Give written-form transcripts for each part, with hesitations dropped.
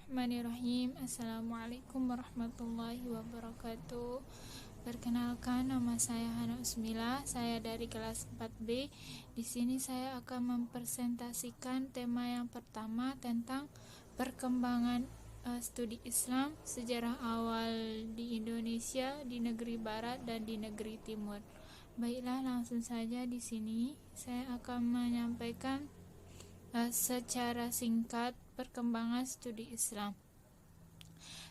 Bismillahirrahmanirrahim. Assalamualaikum warahmatullahi wabarakatuh. Perkenalkan, nama saya Hana Usmila. Saya dari kelas 4B. Di sini saya akan mempresentasikan tema yang pertama tentang perkembangan studi Islam, sejarah awal di Indonesia, di negeri Barat dan di negeri Timur. Baiklah, langsung saja di sini saya akan menyampaikan secara singkat perkembangan studi Islam.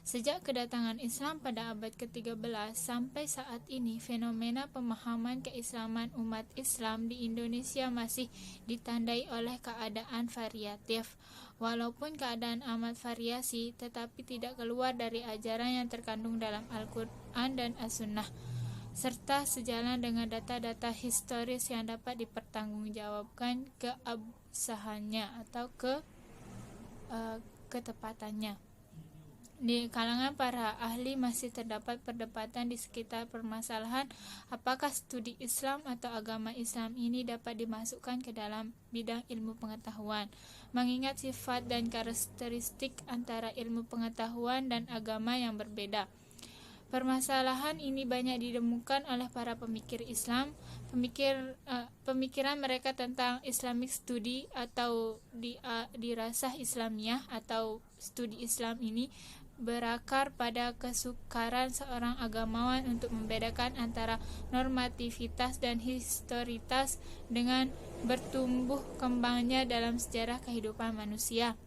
Sejak kedatangan Islam pada abad ke-13 sampai saat ini, fenomena pemahaman keislaman umat Islam di Indonesia masih ditandai oleh keadaan variatif. Walaupun keadaan amat variasi, tetapi tidak keluar dari ajaran yang terkandung dalam Al-Quran dan As-Sunnah, serta sejalan dengan data-data historis yang dapat dipertanggungjawabkan keabsahannya atau ketepatannya. Di kalangan para ahli masih terdapat perdebatan di sekitar permasalahan apakah studi Islam atau agama Islam ini dapat dimasukkan ke dalam bidang ilmu pengetahuan, mengingat sifat dan karakteristik antara ilmu pengetahuan dan agama yang berbeda. Permasalahan ini banyak ditemukan oleh para pemikir Islam. Pemikiran mereka tentang Islamic study atau dirasah Islamiyah atau studi Islam ini berakar pada kesukaran seorang agamawan untuk membedakan antara normativitas dan historitas dengan bertumbuh kembangnya dalam sejarah kehidupan manusia.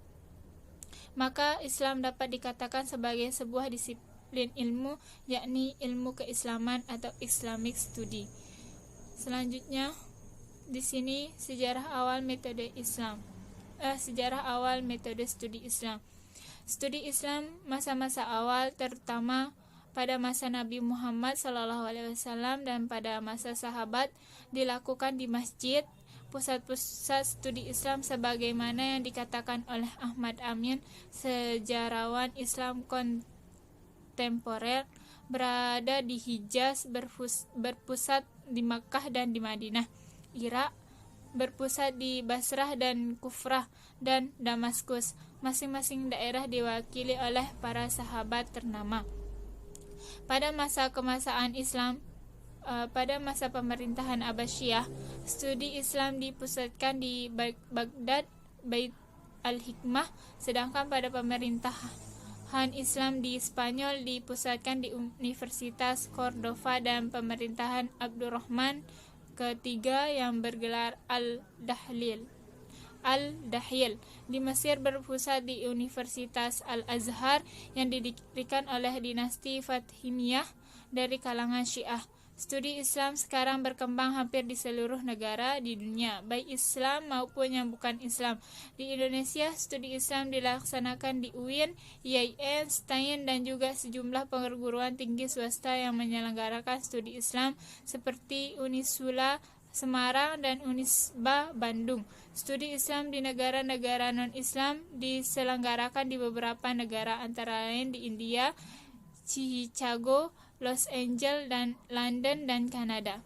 Maka Islam dapat dikatakan sebagai sebuah disiplin ilmu, yakni ilmu keislaman atau Islamic study. Selanjutnya di sini sejarah awal metode studi Islam. Studi Islam masa-masa awal, terutama pada masa Nabi Muhammad SAW dan pada masa sahabat, dilakukan di masjid. Pusat-pusat studi Islam sebagaimana yang dikatakan oleh Ahmad Amin, sejarawan Islam kontemporer, berada di Hijaz, berpusat di Makkah dan di Madinah, Irak, berpusat di Basrah dan Kufrah dan Damaskus. Masing-masing daerah diwakili oleh para sahabat ternama. Pada masa kemasan Islam, pada masa pemerintahan Abbasiyah, studi Islam dipusatkan di Baghdad, Bait al-Hikmah, sedangkan pada pemerintahan Islam di Spanyol dipusatkan di Universitas Cordova dan pemerintahan Abdurrahman ketiga yang bergelar Al-Dahyil. Di Mesir berpusat di Universitas Al-Azhar yang didirikan oleh dinasti Fatimiyah dari kalangan Syiah. Studi Islam sekarang berkembang hampir di seluruh negara di dunia, baik Islam maupun yang bukan Islam. Di Indonesia, studi Islam dilaksanakan di UIN, IAIN, STAIN, dan juga sejumlah perguruan tinggi swasta yang menyelenggarakan studi Islam seperti Unisula Semarang dan Unisba Bandung. Studi Islam di negara-negara non-Islam diselenggarakan di beberapa negara, antara lain di India, Chicago, Los Angeles, dan London dan Kanada.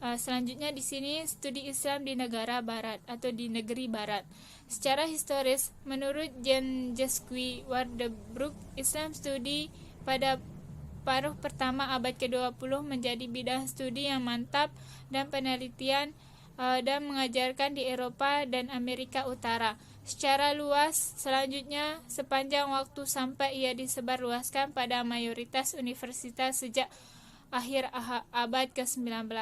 Selanjutnya di sini studi Islam di negara Barat atau di negeri Barat. Secara historis, menurut Jan Jaski Wardebroek, Islam studi pada paruh pertama abad ke-20 menjadi bidang studi yang mantap dan penelitian dan mengajarkan di Eropa dan Amerika Utara secara luas. Selanjutnya, sepanjang waktu sampai ia disebarluaskan pada mayoritas universitas sejak akhir abad ke-19.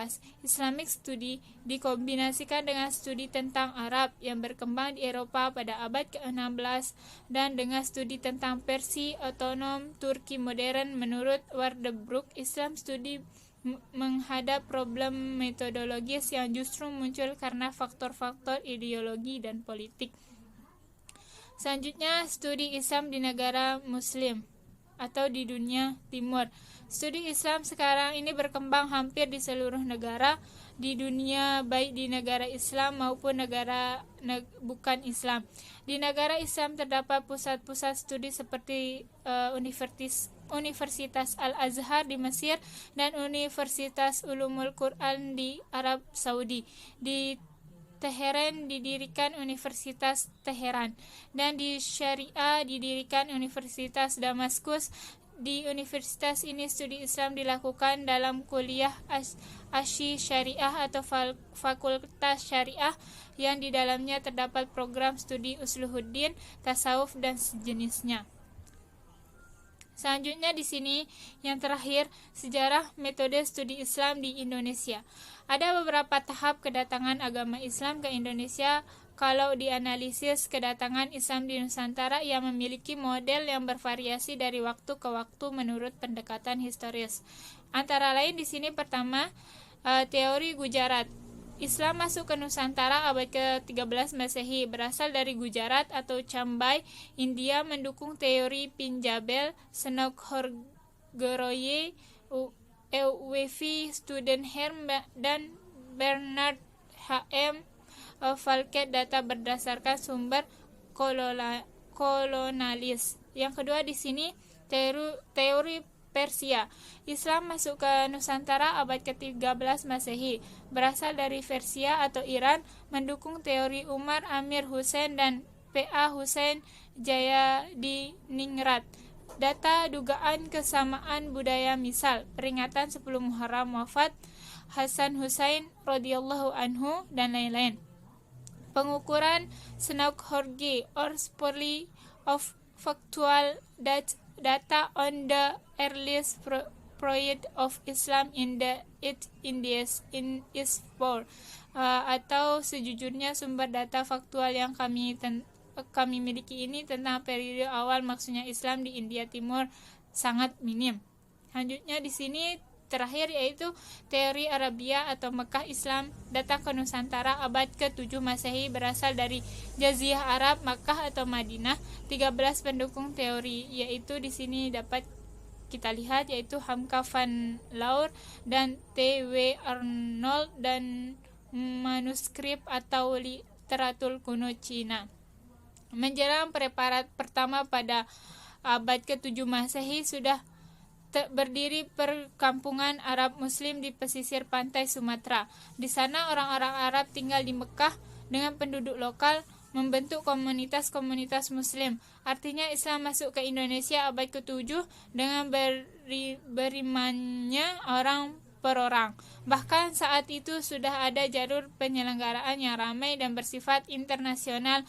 Islamic study dikombinasikan dengan studi tentang Arab yang berkembang di Eropa pada abad ke-16 dan dengan studi tentang Persia otonom Turki modern. Menurut Wardebroek, Islam studi menghadap problem metodologis yang justru muncul karena faktor-faktor ideologi dan politik. Selanjutnya, studi Islam di negara Muslim atau di dunia Timur. Studi Islam sekarang ini berkembang hampir di seluruh negara di dunia, baik di negara Islam maupun negara bukan Islam. Di negara Islam terdapat pusat-pusat studi seperti Universitas Al-Azhar di Mesir dan Universitas Ulumul Quran di Arab Saudi. Di Teheran didirikan Universitas Teheran, dan di Syariah didirikan Universitas Damaskus. Di universitas ini studi Islam dilakukan dalam kuliah Asy Syariah atau Fakultas Syariah, yang di dalamnya terdapat program studi Usuluddin, tasawuf, dan sejenisnya. Selanjutnya di sini yang terakhir, sejarah metode studi Islam di Indonesia. Ada beberapa tahap kedatangan agama Islam ke Indonesia. Kalau dianalisis, kedatangan Islam di Nusantara yang memiliki model yang bervariasi dari waktu ke waktu menurut pendekatan historis. Antara lain di sini pertama, teori Gujarat. Islam masuk ke Nusantara abad ke-13 Masehi, berasal dari Gujarat atau Cambai, India, mendukung teori Pinjabel, Senok-Horgeroye, Ewefi Studenherm, dan Bernard H.M. Falket data berdasarkan sumber kolonalis. Yang kedua di sini teori Persia. Islam masuk ke Nusantara abad ke-13 Masehi, berasal dari Persia atau Iran, mendukung teori Umar Amir Hussein dan P.A. Hussein Jaya di Ningrat. Data dugaan kesamaan budaya, misal peringatan 10 Muharram wafat Hasan Hussein radhiyallahu anhu dan lain-lain. Pengukuran Senok-Horge or Sporly of Factual Data on the earliest period of Islam in the Indies in East for atau sejujurnya sumber data faktual yang kami miliki ini tentang periode awal maksudnya Islam di India Timur sangat minim. Selanjutnya di sini terakhir yaitu teori Arabia atau Mekah Islam, datang ke Nusantara abad ke-7 Masehi, berasal dari Jazirah Arab, Makkah atau Madinah. 13 pendukung teori yaitu di sini dapat kita lihat yaitu Hamka van Laur dan T.W. Arnold, dan manuskrip atau literatur kuno Cina. Menjelang preparat pertama pada abad ke-7 Masehi sudah berdiri perkampungan Arab Muslim di pesisir pantai Sumatera. Di sana orang-orang Arab tinggal di Mekah dengan penduduk lokal, membentuk komunitas-komunitas Muslim. Artinya Islam masuk ke Indonesia abad ke-7 dengan berimannya orang per orang. Bahkan saat itu sudah ada jalur penyelenggaraan yang ramai dan bersifat internasional